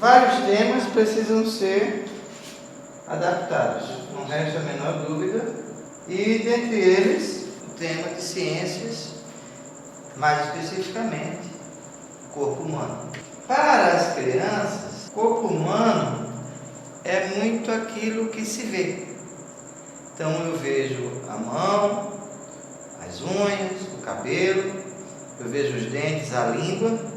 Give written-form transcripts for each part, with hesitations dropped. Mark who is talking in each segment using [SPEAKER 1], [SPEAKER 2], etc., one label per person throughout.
[SPEAKER 1] vários temas precisam ser adaptados, não resta a menor dúvida. E dentre eles, o tema de ciências, mais especificamente, corpo humano. Para as crianças, corpo humano é muito aquilo que se vê. Então eu vejo a mão, as unhas, o cabelo, eu vejo os dentes, a língua,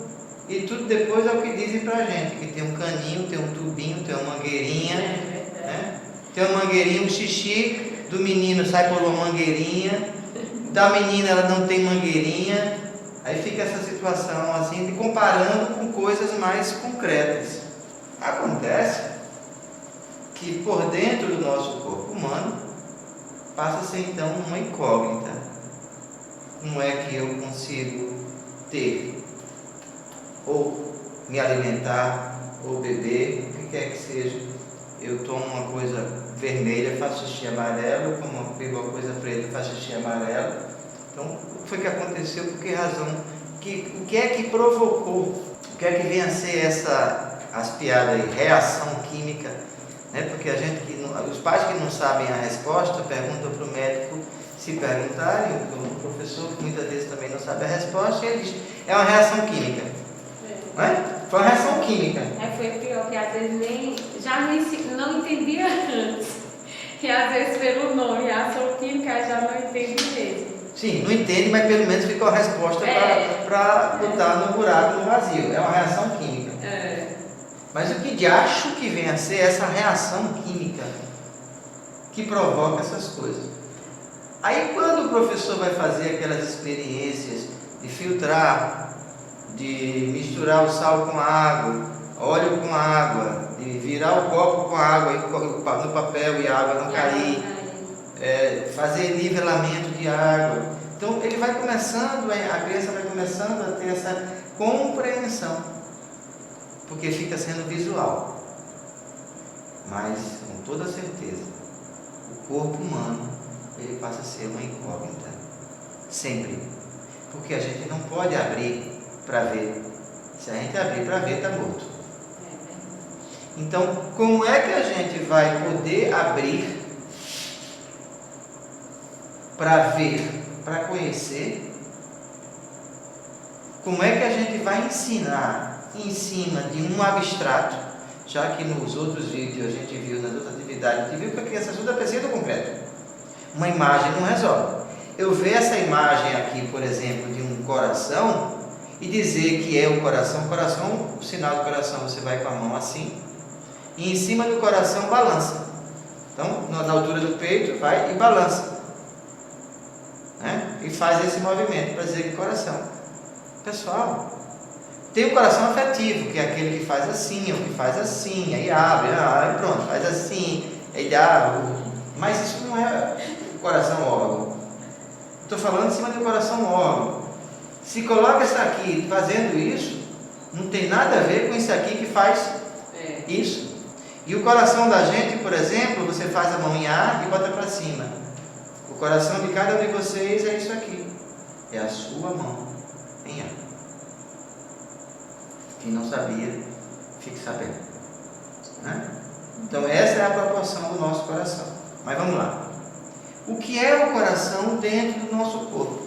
[SPEAKER 1] e tudo depois é o que dizem pra gente, que tem um caninho, tem um tubinho, tem uma mangueirinha, né? Tem uma mangueirinha, um xixi do menino sai por uma mangueirinha, da menina ela não tem mangueirinha, aí fica essa situação assim, de comparando com coisas mais concretas. Acontece que por dentro do nosso corpo humano passa a ser então uma incógnita. Como é que eu consigo ter, ou me alimentar, ou beber, o que quer que seja? Eu tomo uma coisa vermelha, faço xixi amarelo, como bebo uma coisa preta, faço xixi amarelo. Então, o que foi que aconteceu? Por que razão? O que é que provocou? O que é que vem a ser essa, as piadas aí, reação química? Né? Porque os pais que não sabem a resposta perguntam para o médico. Se perguntarem, o professor que muitas vezes também não sabe a resposta, ele diz, é uma reação química. Não é? Foi uma reação química.
[SPEAKER 2] Foi pior, que às vezes não entendia antes. E às vezes pelo nome, reação química, já não entende mesmo.
[SPEAKER 1] Sim, não entende, mas pelo menos ficou a resposta para botar no buraco, no vazio. É uma reação química. Mas o que de acho que vem a ser essa reação química que provoca essas coisas? Aí quando o professor vai fazer aquelas experiências de filtrar, de misturar o sal com a água, óleo com a água, de virar o copo com a água no papel e a água não cair, fazer nivelamento de água. Então ele vai começando, a criança vai começando a ter essa compreensão, porque fica sendo visual. Mas com toda certeza, o corpo humano ele passa a ser uma incógnita, sempre, porque a gente não pode abrir para ver. Se a gente abrir para ver, está morto. Então, como é que a gente vai poder abrir para ver, para conhecer? Como é que a gente vai ensinar em cima de um abstrato, já que nos outros vídeos a gente viu, nas outras atividades, a gente viu que a criança ajuda a precisa do concreto. Uma imagem não resolve. Eu ver essa imagem aqui, por exemplo, de um coração e dizer que é o coração, o sinal do coração, você vai com a mão assim e em cima do coração balança. Então, na altura do peito, vai e balança, né? E faz esse movimento para dizer que é coração. Pessoal, tem o coração afetivo, que é aquele que faz assim, ou que faz assim, aí abre, aí pronto, faz assim, aí dá. Mas isso não é o coração órgão. Estou falando em cima do coração órgão. Se coloca isso aqui fazendo isso, não tem nada a ver com isso aqui que faz isso. E o coração da gente, por exemplo, você faz a mão em A e bota para cima. O coração de cada um de vocês é isso aqui. É a sua mão em A. Quem não sabia, fique sabendo. Né? Então essa é a proporção do nosso coração. Mas vamos lá. O que é o coração dentro do nosso corpo?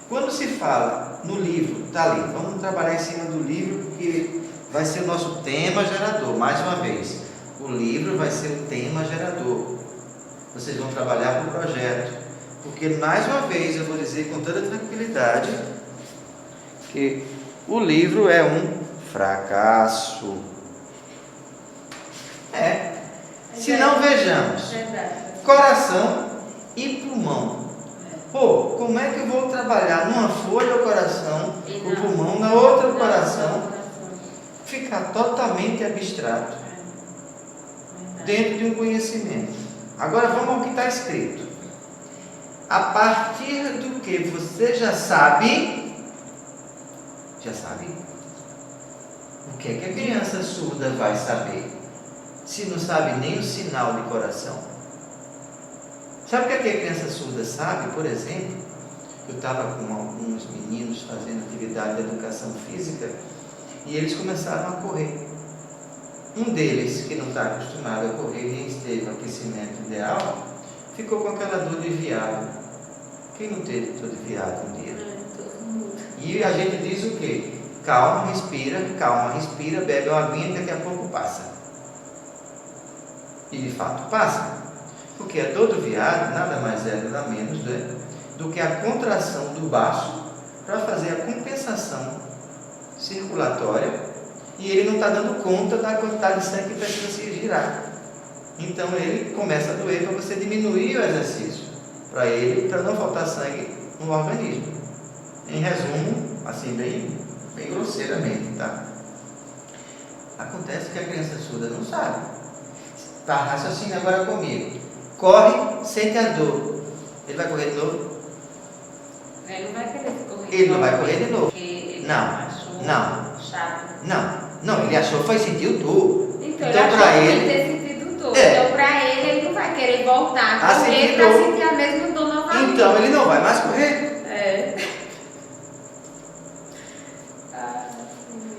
[SPEAKER 1] Quando se fala no livro, está ali, vamos trabalhar em cima do livro, porque vai ser o nosso tema gerador. Mais uma vez, o livro vai ser o tema gerador. Vocês vão trabalhar para o projeto, porque mais uma vez eu vou dizer com toda tranquilidade que o livro é um fracasso. Se não vejamos, coração e pulmão. Pô, como é que eu vou trabalhar numa folha o coração, o pulmão, na outra o coração? Fica totalmente abstrato dentro de um conhecimento. Agora vamos ao que está escrito. A partir do que você já sabe, o que é que a criança surda vai saber? Se não sabe nem o sinal de coração. Sabe o que é que a criança surda sabe? Por exemplo, eu estava com alguns meninos fazendo atividade de educação física E eles começaram a correr. Um deles, que não está acostumado a correr e nem esteve no aquecimento ideal, ficou com aquela dor de viado. Quem não teve dor de viado um dia? E a gente diz o quê? Calma, respira, bebe uma aguinha e daqui a pouco passa. E de fato passa. Porque a dor do viado nada mais é, nada menos do que a contração do baço para fazer a compensação circulatória, e ele não está dando conta da quantidade de sangue que precisa se girar. Então ele começa a doer para você diminuir o exercício, para não faltar sangue no organismo. Em resumo, assim bem grosseiramente, tá? Acontece que a criança surda não sabe. Tá, raciocina agora comigo. Corre, sente a dor. Ele vai correr de novo?
[SPEAKER 2] Ele não vai querer correr.
[SPEAKER 1] Ele não vai correr de novo. Não, ele achou que foi sentir dor.
[SPEAKER 2] Então para ele ter sentido dor. Então para ele não vai querer voltar a correr para sentir a mesma dor novamente.
[SPEAKER 1] Então ele não vai mais correr.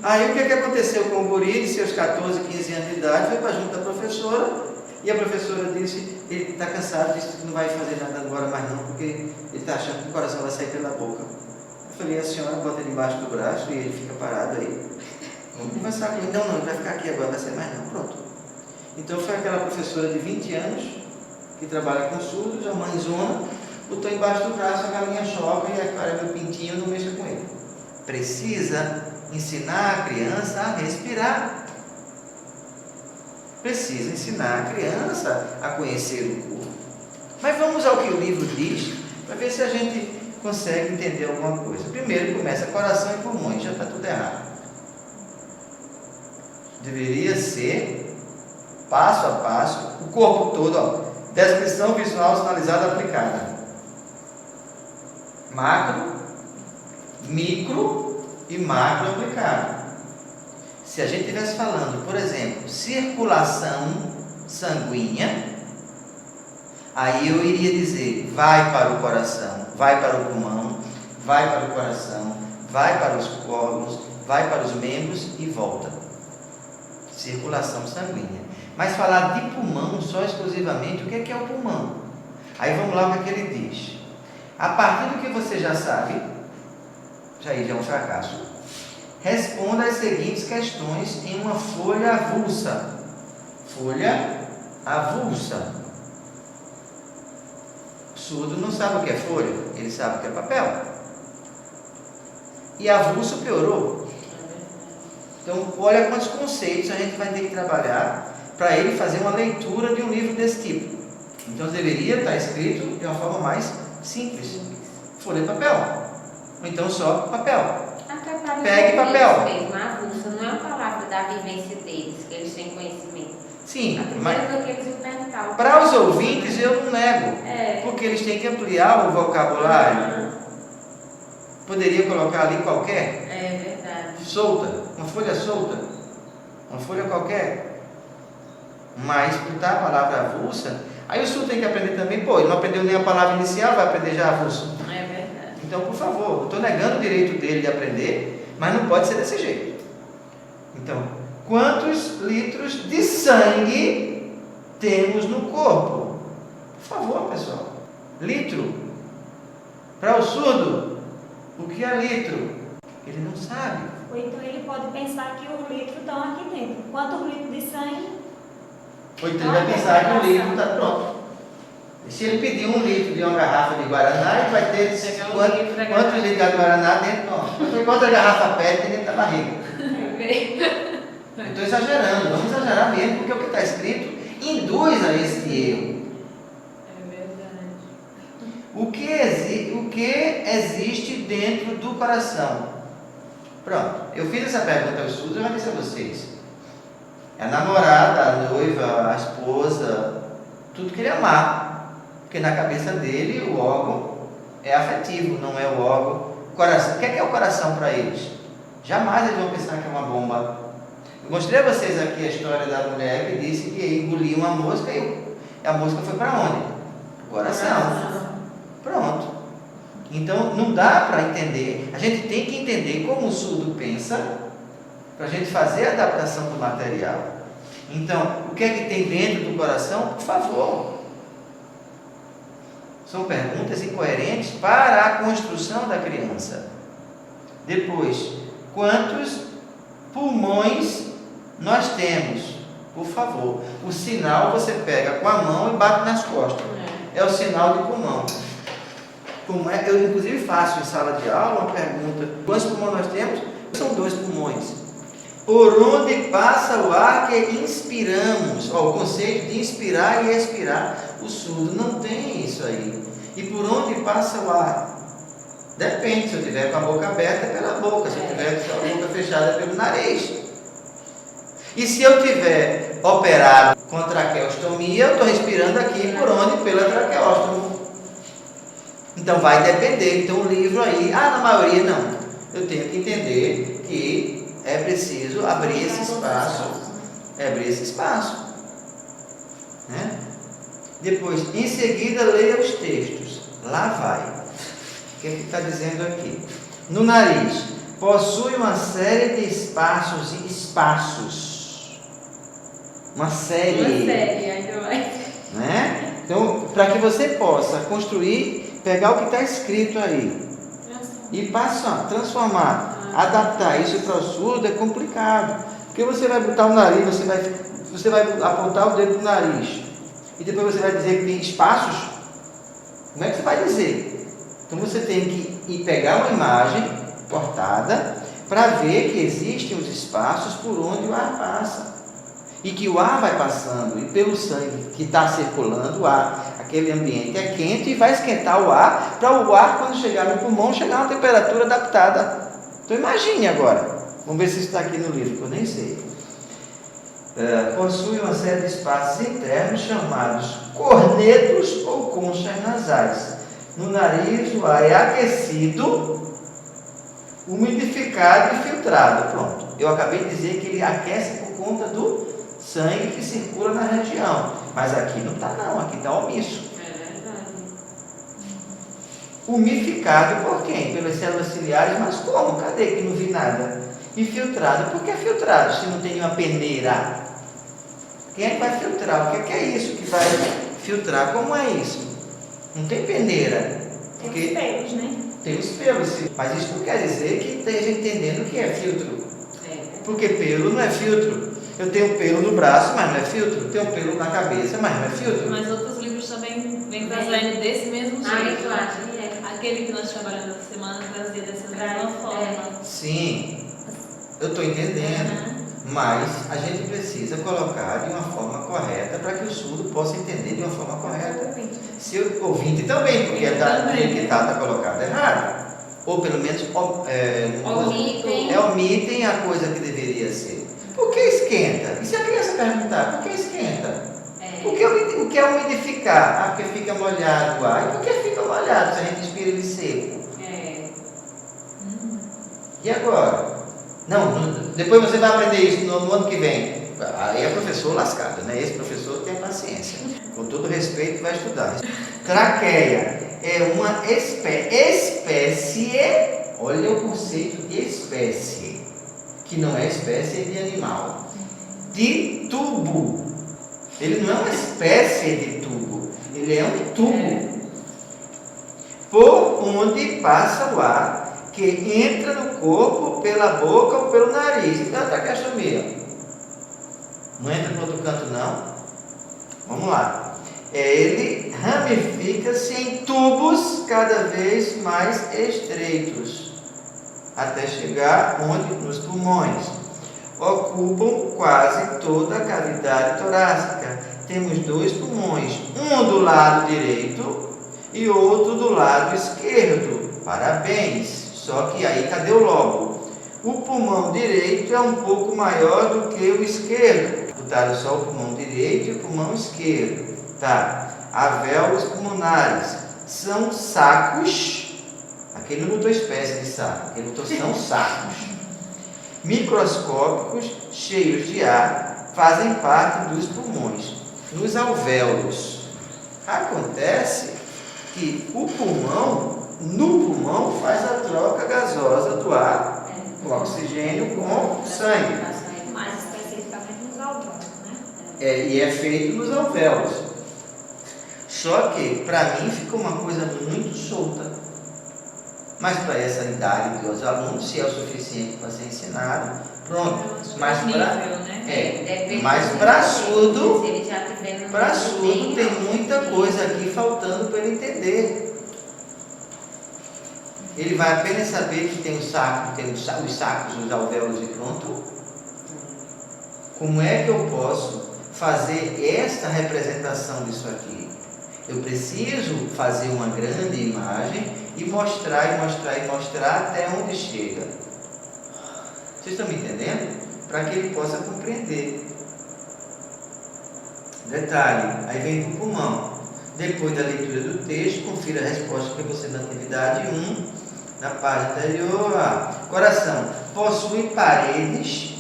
[SPEAKER 1] Aí o que aconteceu com o guri de seus 14, 15 anos de idade? Foi para junto da professora, e a professora disse, ele está cansado, disse que não vai fazer nada agora mais não, porque ele está achando que o coração vai sair pela boca. Eu falei, a senhora bota ele embaixo do braço e ele fica parado aí. Vamos conversar com ele. Não, ele vai ficar aqui agora, vai ser mais não. Pronto. Então foi aquela professora de 20 anos, que trabalha com surdos, a mãezona, botou embaixo do braço, a galinha chove e agora meu pintinho, não mexa com ele. Precisa ensinar a criança a respirar. Precisa ensinar a criança a conhecer o corpo. Mas vamos ao que o livro diz, para ver se a gente consegue entender alguma coisa. Primeiro começa coração e pulmões, já está tudo errado. Deveria ser passo a passo, o corpo todo, ó, descrição visual sinalizada aplicada. Macro, micro e macro aplicado. Se a gente estivesse falando, por exemplo, circulação sanguínea, aí eu iria dizer, vai para o coração, vai para o pulmão, vai para o coração, vai para os órgãos, vai para os membros e volta. Circulação sanguínea. Mas falar de pulmão só exclusivamente, o que é o pulmão? Aí vamos lá o que ele diz. A partir do que você já sabe, já é um fracasso, responda as seguintes questões em uma folha avulsa. Folha avulsa. O surdo não sabe o que é folha, ele sabe o que é papel. E avulso piorou. Então, olha quantos conceitos a gente vai ter que trabalhar para ele fazer uma leitura de um livro desse tipo. Então, deveria estar escrito de uma forma mais simples. Folha de papel. Ou então só papel. Pegue papel.
[SPEAKER 2] Mesmo, a avulsa não é uma palavra da vivência deles, que eles têm conhecimento.
[SPEAKER 1] Sim,
[SPEAKER 2] mas
[SPEAKER 1] para os ouvintes eu não nego, porque eles têm que ampliar o vocabulário. Poderia colocar ali qualquer?
[SPEAKER 2] É verdade.
[SPEAKER 1] Solta, uma folha solta, uma folha qualquer. Mas botar a palavra avulsa, aí o surdo tem que aprender também, ele não aprendeu nem a palavra inicial, vai aprender já avulso.
[SPEAKER 2] É verdade.
[SPEAKER 1] Então, por favor, eu estou negando o direito dele de aprender, mas não pode ser desse jeito. Então, quantos litros de sangue temos no corpo? Por favor, pessoal. Litro. Para o surdo, o que é litro? Ele não sabe.
[SPEAKER 3] Ou então ele pode pensar que os litros estão aqui dentro. Quantos litros de sangue?
[SPEAKER 1] Ou então ele vai pensar que o litro está pronto. E se ele pedir 1 litro de uma garrafa de Guaraná, ele vai ter quantos litros de Guaraná dentro? Não. Quantas garrafas PET tem dentro da barriga? Estou exagerando, vamos exagerar mesmo, porque o que está escrito induz a esse erro.
[SPEAKER 2] É verdade.
[SPEAKER 1] O que existe dentro do coração? Pronto, eu fiz essa pergunta aos estudos, eu vou dizer a vocês. É a namorada, a noiva, a esposa, tudo que ele amar. Porque na cabeça dele o órgão é afetivo, não é o órgão. O coração. O que é o coração para eles? Jamais eles vão pensar que é uma bomba. Eu mostrei a vocês aqui a história da mulher que disse que engoliu uma mosca e a mosca foi para onde? O coração. Pronto. Então não dá para entender. A gente tem que entender como o surdo pensa para a gente fazer a adaptação do material. Então, o que é que tem dentro do coração? Por favor. São perguntas incoerentes para a construção da criança. Depois, quantos pulmões nós temos? Por favor. O sinal você pega com a mão e bate nas costas. É o sinal de pulmão. Como é? Eu, inclusive, faço em sala de aula uma pergunta: quantos pulmões nós temos? São 2 pulmões. Por onde passa o ar que inspiramos? O conceito de inspirar e expirar. O surdo não tem isso aí. E por onde passa o ar? Depende, se eu tiver com a boca aberta, é pela boca. Se eu tiver com a boca fechada, é pelo nariz. E se eu tiver operado com traqueostomia, eu estou respirando aqui por onde? Pela traqueóstomo. Então vai depender. Então o livro aí, na maioria não. Eu tenho que entender que é preciso abrir esse espaço. Abrir esse espaço. Né? Depois, em seguida, leia os textos. Lá vai. O que está dizendo aqui? No nariz, possui uma série de espaços e espaços. Uma série.
[SPEAKER 2] Ainda vai.
[SPEAKER 1] Né? Então, para que você possa construir, pegar o que está escrito aí e passar, transformar, adaptar isso para o surdo é complicado. Porque você vai botar o nariz, você vai apontar o dedo no nariz e depois você vai dizer que tem espaços. Como é que você vai dizer? Então você tem que ir pegar uma imagem cortada para ver que existem os espaços por onde o ar passa. E que o ar vai passando, e pelo sangue que está circulando, o ar, aquele ambiente é quente e vai esquentar o ar, para o ar, quando chegar no pulmão, chegar a uma temperatura adaptada. Então imagine agora. Vamos ver se isso está aqui no livro, que eu nem sei. Possui uma série de espaços internos chamados cornetos ou conchas nasais. No nariz, o ar é aquecido, umidificado e filtrado. Pronto. Eu acabei de dizer que ele aquece por conta do sangue que circula na região. Mas aqui não está não, aqui está omisso.
[SPEAKER 2] É verdade.
[SPEAKER 1] Umidificado por quem? Pelas células ciliares, mas como? Cadê que não vi nada? E filtrado, por que filtrado se não tem uma peneira? Quem é que vai filtrar? O que é isso que vai filtrar? Como é isso? Não tem peneira.
[SPEAKER 3] Tem os pelos, né?
[SPEAKER 1] Tem os pelos, mas isso não quer dizer que esteja entendendo o que é filtro. Porque pelo não é filtro. Eu tenho pelo no braço, mas não é filtro. Eu tenho pelo na cabeça, mas não é filtro.
[SPEAKER 4] Mas outros livros também vêm trazendo desse mesmo jeito.
[SPEAKER 2] Eu acho que é.
[SPEAKER 4] Aquele que nós trabalhamos essa semana trazia dessa mesma forma.
[SPEAKER 1] Sim, eu estou entendendo. Mas a gente precisa colocar de uma forma correta para que o surdo possa entender de uma forma correta. Se o ouvinte também, porque que está colocado errado. Ou pelo menos omitem a coisa que deveria ser. Por que esquenta? E se a criança perguntar, por que esquenta? O que é umidificar? Porque fica molhado o ar. E por que fica molhado se a gente inspira ele seco? E agora? Não, depois você vai aprender isso no ano que vem. Aí é professor lascado, né? Esse professor tem paciência. Com todo respeito, vai estudar. Traqueia é uma espécie, olha o conceito de espécie, que não é espécie de animal, de tubo. Ele não é uma espécie de tubo, ele é um tubo. Por onde passa o ar que entra no corpo pela boca ou pelo nariz. Então a traqueostomia não entra no outro canto não. Vamos lá. Ele ramifica-se em tubos cada vez mais estreitos, até chegar onde? Nos pulmões. Ocupam quase toda a cavidade torácica. Temos 2 pulmões, um do lado direito e outro do lado esquerdo. Parabéns! Só que aí, cadê o lobo? O pulmão direito é um pouco maior do que o esquerdo. Botaram só o pulmão direito e o pulmão esquerdo. Tá. Alvéolos pulmonares são sacos. Aqui não botou espécie de saco, aqui botou são sacos. Microscópicos, cheios de ar, fazem parte dos pulmões. Nos alvéolos, acontece que o pulmão, no pulmão, faz a troca gasosa do ar o oxigênio com sangue.
[SPEAKER 3] Mais especificamente nos alvéolos, né?
[SPEAKER 1] E é feito nos alvéolos. Só que, para mim, fica uma coisa muito solta. Mas para essa idade dos alunos, se é o suficiente para ser ensinado, pronto. Mas para surdo, tem muita coisa aqui faltando para ele entender. Ele vai apenas saber que tem o saco, tem os sacos, os alvéolos e pronto. Como é que eu posso fazer esta representação disso aqui? Eu preciso fazer uma grande imagem e mostrar até onde chega. Vocês estão me entendendo? Para que ele possa compreender. Detalhe, aí vem para o pulmão. Depois da leitura do texto, confira a resposta para você na atividade 1, na página anterior. Coração possui parede,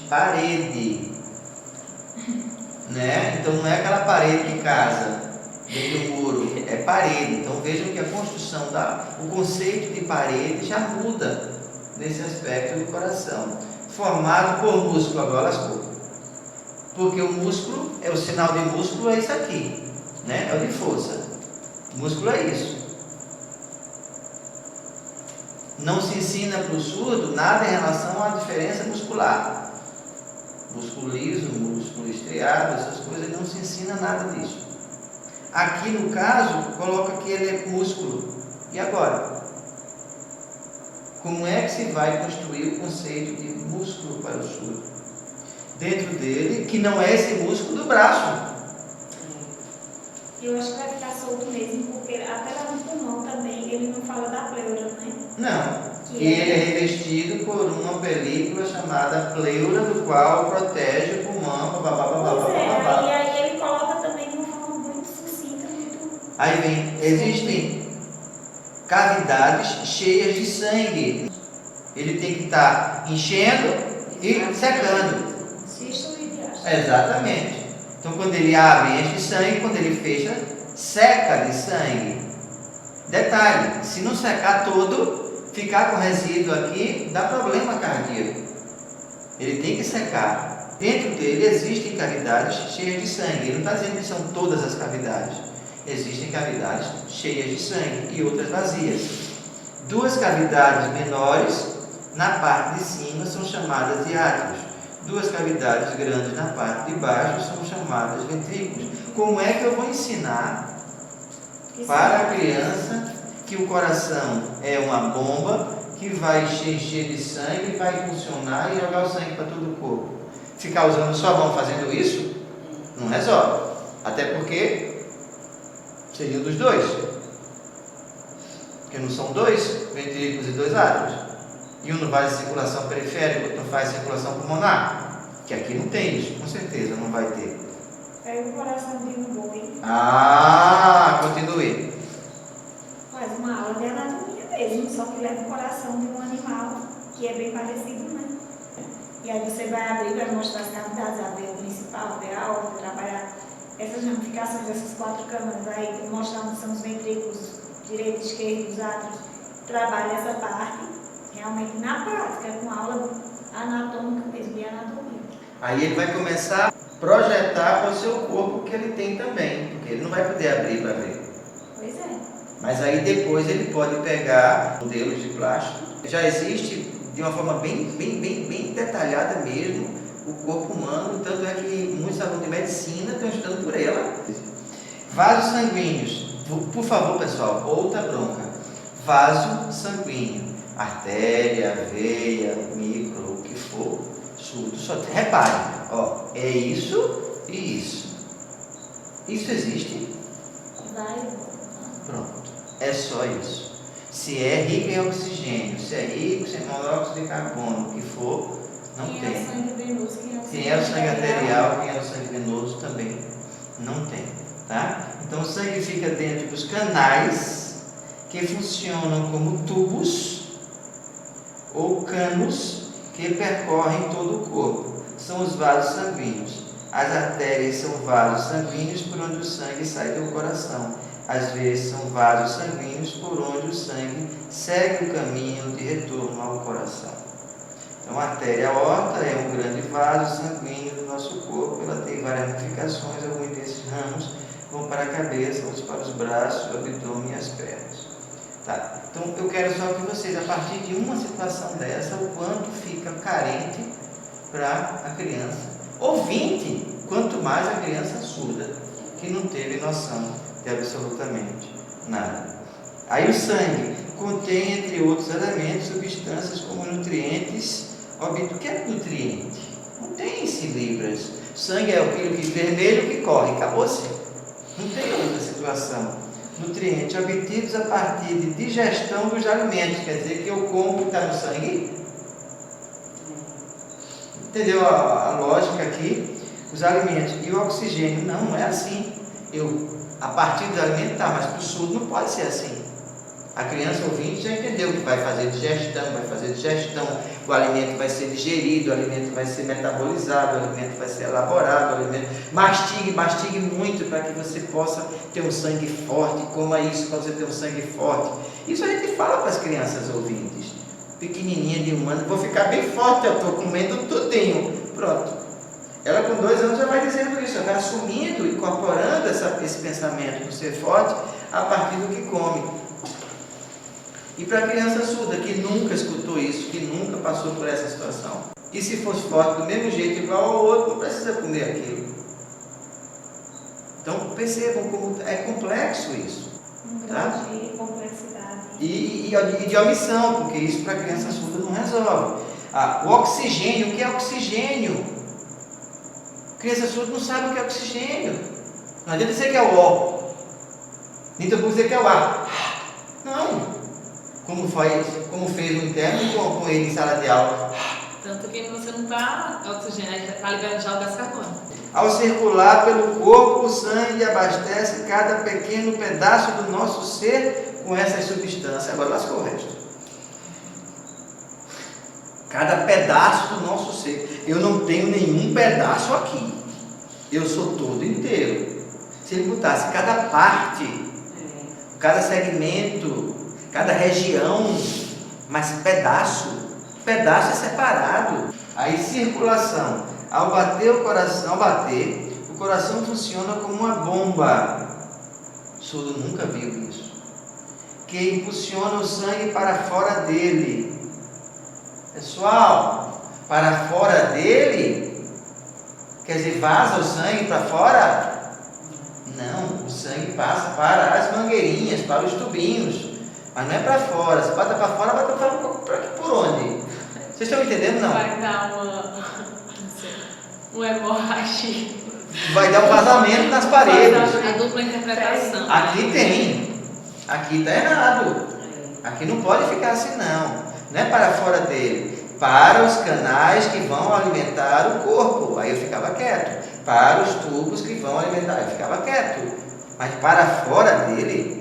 [SPEAKER 1] né? Então não é aquela parede de casa, dentro do muro, é parede. Então vejam que a construção, o conceito de parede já muda nesse aspecto do coração. Formado por músculo, agora lascou. Porque o músculo, o sinal de músculo é isso aqui, né? É o de força. O músculo é isso. Não se ensina para o surdo nada em relação à diferença muscular. Músculo liso, músculo estriado, essas coisas, não se ensina nada disso. Aqui no caso, coloca que ele é músculo. E agora? Como é que se vai construir o conceito de músculo para o surdo? Dentro dele, que não é esse músculo do braço.
[SPEAKER 3] Eu acho que vai ficar solto mesmo, porque até lá no pulmão também ele não fala da pleura, né?
[SPEAKER 1] Não, ele é revestido por uma película chamada pleura, do qual protege o pulmão.
[SPEAKER 3] E aí ele coloca também de uma forma muito sucinta, muito...
[SPEAKER 1] Aí vem, existem cavidades cheias de sangue. Ele tem que estar enchendo e secando. Exatamente. Então quando ele abre, enche de sangue, quando ele fecha, seca de sangue. Detalhe, se não secar todo, ficar com resíduo aqui, dá problema cardíaco. Ele tem que secar. Dentro dele existem cavidades cheias de sangue. Ele não está dizendo que são todas as cavidades. Existem cavidades cheias de sangue e outras vazias. Duas cavidades menores na parte de cima são chamadas de átrios. Duas cavidades grandes na parte de baixo são chamadas ventrículos. Como é que eu vou ensinar para a criança que o coração é uma bomba que vai encher de sangue, vai funcionar e jogar o sangue para todo o corpo? Ficar usando sua mão fazendo isso não resolve. Até porque seria dos dois. Porque não são dois ventrículos e dois átrios. E um não faz circulação periférica, outro não faz circulação pulmonar. Que aqui não tem isso, com certeza não vai ter.
[SPEAKER 3] Pega o coração de um boi.
[SPEAKER 1] Continue.
[SPEAKER 3] Faz uma aula de anatomia mesmo, só que leva o coração de um animal, que é bem parecido, né? E aí você vai abrir, vai mostrar as cavidades, a veia principal, a veia alta, trabalhar essas ramificações dessas 4 câmaras, aí mostrar onde são os ventrículos, direito, esquerdo, os átrios. Trabalha essa parte realmente na prática, com aula anatômica mesmo, de anatomia.
[SPEAKER 1] Aí ele vai começar a projetar para o seu corpo o que ele tem também, porque ele não vai poder abrir para ver.
[SPEAKER 3] Pois é.
[SPEAKER 1] Mas aí depois ele pode pegar modelos de plástico. Já existe de uma forma bem detalhada mesmo o corpo humano, tanto é que muitos alunos de medicina estão estudando por ela. Vasos sanguíneos. Por favor, pessoal, outra bronca. Vaso sanguíneo. Artéria, veia, micro, o que for, surdo. Só reparem, é isso e isso. Isso existe? Pronto. É só isso. Se é rico em oxigênio, se é rico em monóxido de carbono, o que for, não tem.
[SPEAKER 3] Quem é o sangue venoso,
[SPEAKER 1] quem é o sangue arterial, quem é o sangue venoso também não tem, tá? Então o sangue fica dentro dos canais que funcionam como tubos ou canos que percorrem todo o corpo. São os vasos sanguíneos. As artérias são vasos sanguíneos por onde o sangue sai do coração. Às vezes são vasos sanguíneos por onde o sangue segue o caminho de retorno ao coração. Então, a artéria aorta é um grande vaso sanguíneo do nosso corpo. Ela tem várias ramificações, alguns desses ramos vão para a cabeça, outros para os braços, o abdômen e as pernas. Tá? Então, eu quero só que vocês, a partir de uma situação dessa, o quanto fica carente para a criança. Ouvinte, quanto mais a criança surda, que não teve noção de absolutamente nada. Aí o sangue contém, entre outros elementos, substâncias como nutrientes. O que é nutriente? Não tem esse libras. Sangue é aquilo que vermelho que corre, acabou-se. Não tem outra situação. Nutrientes obtidos a partir de digestão dos alimentos. Quer dizer que eu como o que está no sangue. Entendeu a lógica aqui? Os alimentos e o oxigênio. Não é assim. A partir do alimento, tá, mas para o surdo não pode ser assim. A criança ouvinte já entendeu que vai fazer digestão, o alimento vai ser digerido, o alimento vai ser metabolizado, o alimento vai ser elaborado, o alimento... Mastigue muito para que você possa ter um sangue forte, coma isso para você ter um sangue forte. Isso a gente fala para as crianças ouvintes, pequenininha de 1 ano, vou ficar bem forte, eu estou comendo tudinho, pronto. Ela com 2 anos já vai dizendo isso, ela vai assumindo, incorporando esse pensamento de ser forte a partir do que come. E para a criança surda, que nunca escutou isso, que nunca passou por essa situação, e se fosse forte do mesmo jeito, igual ao outro, não precisa comer aquilo. Então percebam como é complexo isso. Tá?
[SPEAKER 3] De complexidade.
[SPEAKER 1] E de omissão, porque isso para a criança surda não resolve. O oxigênio, o que é oxigênio? A criança surda não sabe o que é oxigênio. Não adianta dizer que é o O. Nem tampouco dizer que é o A. Não. Como fez o interno com ele em sala de aula.
[SPEAKER 4] Tanto que você não está oxigenando, está liberando já o gás carbônico.
[SPEAKER 1] Ao circular pelo corpo, o sangue abastece cada pequeno pedaço do nosso ser com essas substâncias. Agora lascou o resto. Cada pedaço do nosso ser. Eu não tenho nenhum pedaço aqui. Eu sou todo inteiro. Se ele botasse cada parte, cada segmento, cada região, mas pedaço é separado. Aí circulação, ao bater o coração funciona como uma bomba. O surdo nunca viu isso. Que impulsiona o sangue para fora dele. Pessoal, para fora dele, quer dizer, vaza o sangue para fora? Não, o sangue passa para as mangueirinhas, para os tubinhos. Mas não é para fora. Se bota para fora, bota para por onde? Vocês estão entendendo, não?
[SPEAKER 2] Vai dar uma hemorragia.
[SPEAKER 1] Vai dar um vazamento nas paredes.
[SPEAKER 4] A dupla interpretação.
[SPEAKER 1] Aqui tem. Aqui está errado. Aqui não pode ficar assim, não. Não é para fora dele. Para os canais que vão alimentar o corpo. Aí eu ficava quieto. Para os tubos que vão alimentar. Eu ficava quieto. Mas para fora dele...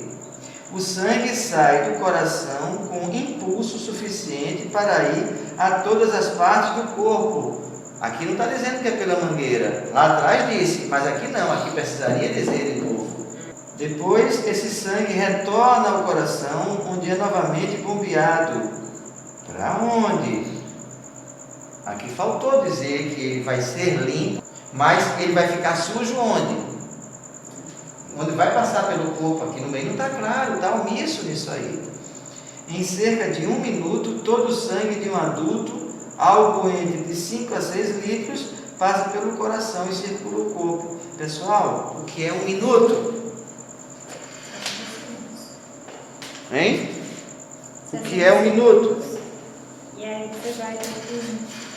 [SPEAKER 1] O sangue sai do coração com impulso suficiente para ir a todas as partes do corpo. Aqui não está dizendo que é pela mangueira. Lá atrás disse, mas aqui não. Aqui precisaria dizer de novo. Depois, esse sangue retorna ao coração, onde é novamente bombeado. Para onde? Aqui faltou dizer que ele vai ser limpo, mas ele vai ficar sujo onde? Onde vai passar pelo corpo, aqui no meio não está claro, está omisso nisso aí. Em cerca de 1 minuto, todo o sangue de um adulto, algo entre 5 a 6 litros, passa pelo coração e circula o corpo. Pessoal, o que é 1 minuto? Hein? O que é 1 minuto?
[SPEAKER 3] E aí você vai...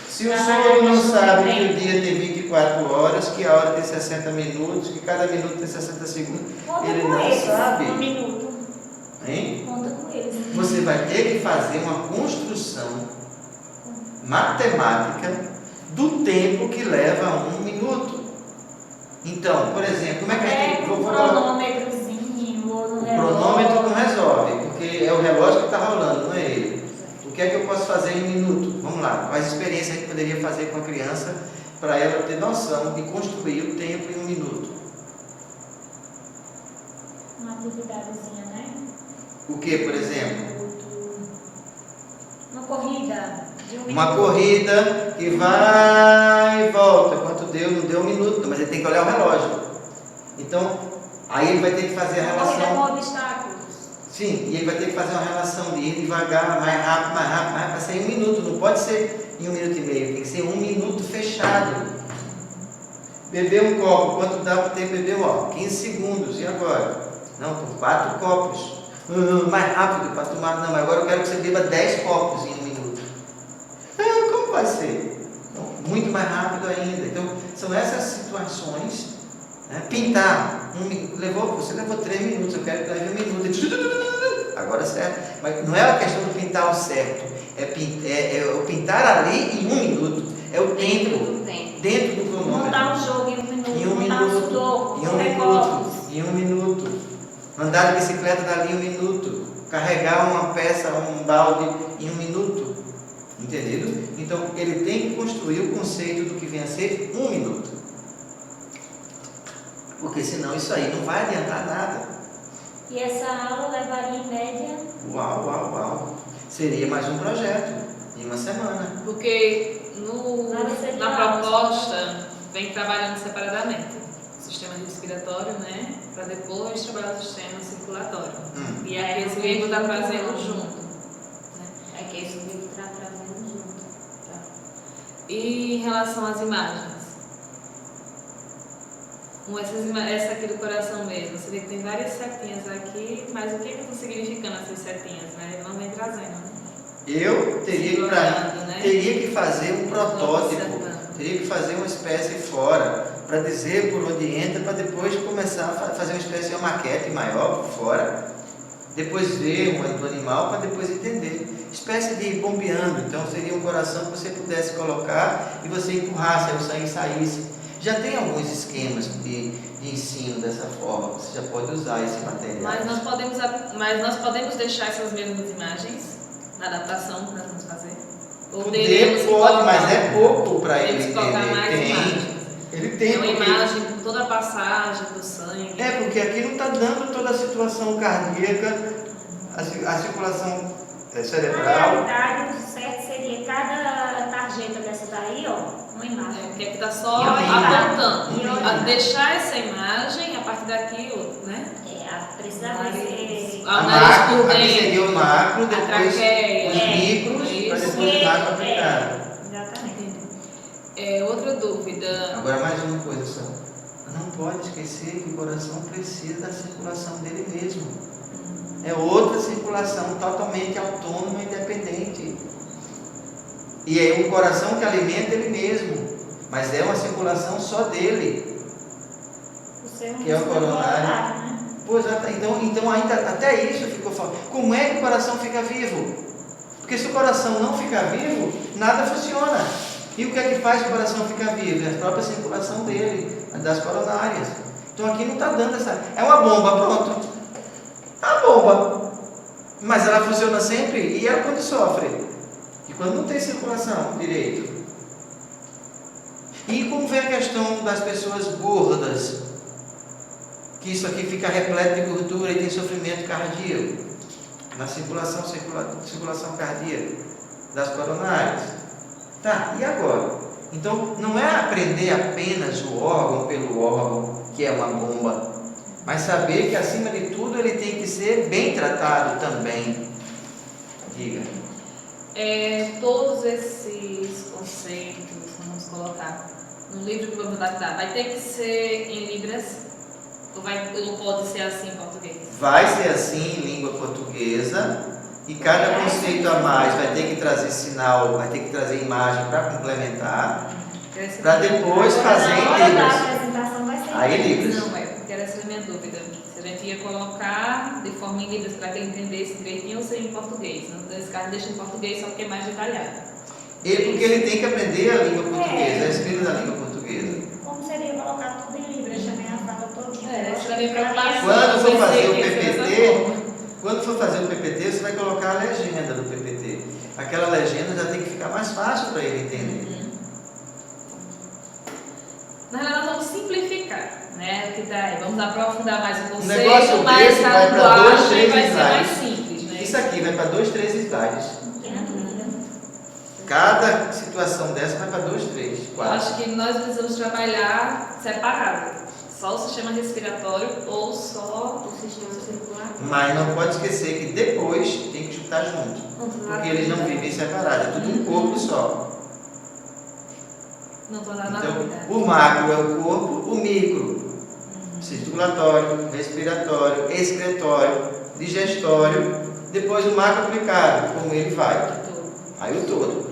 [SPEAKER 1] Se o surdo não sabe que o dia tem 24 horas, que a hora tem 60 minutos, que cada minuto tem 60 segundos, ele não sabe.
[SPEAKER 3] 1 minuto.
[SPEAKER 1] Hein?
[SPEAKER 3] Conta com eles.
[SPEAKER 1] Você vai ter que fazer uma construção matemática do tempo que leva 1 minuto. Então, por exemplo, como é que a gente...
[SPEAKER 3] Um cronômetrozinho ou no
[SPEAKER 1] O
[SPEAKER 3] relógio.
[SPEAKER 1] cronômetro não resolve, porque é o relógio que está rolando, não é ele. O que é que eu posso fazer em 1 minuto? Vamos lá, quais experiências a gente poderia fazer com a criança para ela ter noção de construir o tempo em 1 minuto?
[SPEAKER 3] Uma atividadezinha, né?
[SPEAKER 1] O que, por exemplo?
[SPEAKER 3] Uma corrida.
[SPEAKER 1] Uma corrida que vai e volta. Quanto deu? Não deu um minuto, mas ele tem que olhar o relógio. Então, aí ele vai ter que fazer a
[SPEAKER 3] Corrida
[SPEAKER 1] relação.
[SPEAKER 3] com obstáculos.
[SPEAKER 1] Sim, e ele vai ter que fazer uma relação de ir devagar, mais rápido, para ser em 1 minuto. Não pode ser em 1 minuto e meio, tem que ser 1 minuto fechado. Beber um copo, quanto dá para ter beber? 15 segundos, e agora? Não, com 4 copos. Mais rápido para tomar. Não, agora eu quero que você beba 10 copos em 1 minuto. Como vai ser? Então, muito mais rápido ainda. Então, são essas situações. Né? Pintar. Você levou 3 minutos, eu quero que leve 1 minuto. Agora certo. Mas não é a questão do pintar o certo. É o pintar ali em 1 minuto. É o tempo. Dentro do cronômetro.
[SPEAKER 3] Montar um jogo em 1 minuto.
[SPEAKER 1] Em 1
[SPEAKER 3] montar um
[SPEAKER 1] minuto.
[SPEAKER 3] sudoku,
[SPEAKER 1] Em 1
[SPEAKER 3] correr
[SPEAKER 1] minuto.
[SPEAKER 3] copos.
[SPEAKER 1] Em 1 minuto. Andar de bicicleta dali em 1 minuto. Carregar uma peça, um balde em 1 minuto. Entendido? Então, ele tem que construir o conceito do que vem a ser 1 minuto. Porque senão isso aí não vai adiantar nada.
[SPEAKER 3] E essa aula levaria em média?
[SPEAKER 1] Uau. Seria mais um projeto de 1 semana.
[SPEAKER 4] Porque na proposta vem trabalhando separadamente o sistema respiratório, né? Para depois trabalhar o sistema circulatório. E aqui esse livro está trazendo junto.
[SPEAKER 3] É que esse livro está trazendo junto. Tá.
[SPEAKER 4] E em relação às imagens? Essa aqui do coração mesmo, você vê que tem várias setinhas aqui, mas o que estão significando essas setinhas, né? Não vem trazendo, né?
[SPEAKER 1] Eu teria que fazer um protótipo, teria que fazer uma espécie fora, para dizer por onde entra, para depois começar a fazer uma espécie de uma maquete maior por fora, depois ver do animal, para depois entender. Espécie de bombeando, então seria um coração que você pudesse colocar e você empurrasse, aí o sangue saísse. Já tem alguns esquemas de ensino dessa forma, você já pode usar esse material.
[SPEAKER 4] Mas nós podemos deixar essas mesmas imagens na adaptação que nós vamos fazer? Ou
[SPEAKER 1] pode, mas é pouco para ele entender.
[SPEAKER 4] Colocar mais imagens.
[SPEAKER 1] Ele tem
[SPEAKER 4] uma imagem com toda a passagem do sangue.
[SPEAKER 1] É, porque aqui não está dando toda a situação cardíaca, a circulação cerebral.
[SPEAKER 3] Na realidade, o certo seria cada tarjeta dessa daí, uma imagem.
[SPEAKER 4] Porque aqui está só apontando. Deixar essa imagem, a partir daqui, né?
[SPEAKER 3] Precisava ser...
[SPEAKER 4] O nariz por
[SPEAKER 1] Aqui seria o macro, depois
[SPEAKER 4] traqueia,
[SPEAKER 1] os micros, para depois o macro aplicado.
[SPEAKER 3] Exatamente.
[SPEAKER 4] Outra dúvida.
[SPEAKER 1] Agora mais uma coisa só. Não pode esquecer que o coração precisa da circulação dele mesmo. É outra circulação totalmente autônoma e independente. E é um coração que alimenta ele mesmo. Mas é uma circulação só dele. Que é o coronário. Pois então ainda até isso ficou falando. Como é que o coração fica vivo? Porque se o coração não ficar vivo, nada funciona. E o que é que faz o coração ficar vivo? É a própria circulação dele, das coronárias. Então aqui não está dando essa... É uma bomba, pronto. É uma bomba. Mas ela funciona sempre e ela quando sofre. E quando não tem circulação direito. E como vem a questão das pessoas gordas? Que isso aqui fica repleto de gordura e tem sofrimento cardíaco. Na circulação cardíaca das coronárias. Tá, e agora? Então, não é aprender apenas o órgão pelo órgão, que é uma bomba, mas saber que, acima de tudo, ele tem que ser bem tratado também. Diga.
[SPEAKER 4] Todos esses conceitos, vamos colocar, no livro que vamos adaptar, vai ter que ser em libras? Ou não pode ser assim em português? Vai
[SPEAKER 1] ser assim em língua portuguesa. E cada conceito a mais vai ter que trazer sinal, vai ter que trazer imagem para complementar, para depois fazer em libras. Aí libras.
[SPEAKER 4] Não, porque essa é a minha dúvida. Se a gente ia colocar de forma em libras para que ele entendesse direitinho ou ser em português. Nesse caso, deixa em português só porque é mais detalhado.
[SPEAKER 1] Porque ele tem que aprender a língua portuguesa, a escrita da língua portuguesa.
[SPEAKER 3] Como seria colocar tudo em libras também, a fala todinha?
[SPEAKER 1] Quando for fazer o PPT, você vai colocar a legenda do PPT. Aquela legenda já tem que ficar mais fácil para ele entender.
[SPEAKER 4] Na realidade, nós vamos simplificar, né? Vamos aprofundar mais o conceito,
[SPEAKER 1] negócio
[SPEAKER 4] mas a linguagem vai ser
[SPEAKER 1] slides.
[SPEAKER 4] mais simples, né?
[SPEAKER 1] Isso aqui vai para 2, 3 slides. Cada situação dessa vai para 2, 3,
[SPEAKER 4] Eu
[SPEAKER 1] 4.
[SPEAKER 4] acho que nós precisamos trabalhar separado. Só o sistema respiratório ou só
[SPEAKER 2] O sistema circular.
[SPEAKER 1] Mas não pode esquecer que depois tem que estar junto. Porque eles não vivem separados, é tudo um corpo só.
[SPEAKER 4] não estou nada na
[SPEAKER 1] Então,
[SPEAKER 4] vida.
[SPEAKER 1] o macro é o corpo, o micro, circulatório, respiratório, excretório, digestório, depois o macro aplicado, como ele vai. Aí o todo.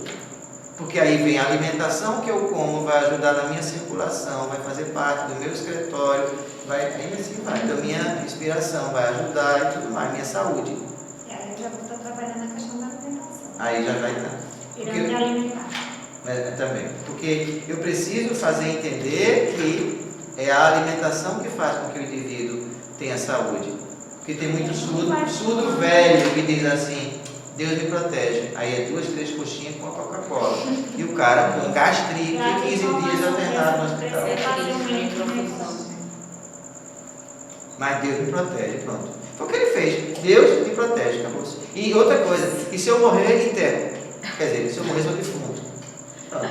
[SPEAKER 1] Porque aí vem a alimentação que eu como, vai ajudar na minha circulação, vai fazer parte do meu excretório, vai, ainda assim vai, da minha respiração, vai ajudar e tudo mais, minha saúde.
[SPEAKER 3] E aí eu já vou estar trabalhando na questão da alimentação.
[SPEAKER 1] Aí já vai estar.
[SPEAKER 3] Pirâmide alimentar.
[SPEAKER 1] Também. Porque eu preciso fazer entender que é a alimentação que faz com que o indivíduo tenha saúde. Porque tem muito surdo velho que diz assim, Deus me protege. Aí é 2, 3 coxinhas com a Coca-Cola. E o cara com gastrite, 15 dias alternado no hospital. Mas Deus me protege, pronto. Foi o que ele fez. Deus me protege, acabou. E outra coisa, e se eu morrer, enterro. Quer dizer, se eu morrer, sou defunto. Pronto.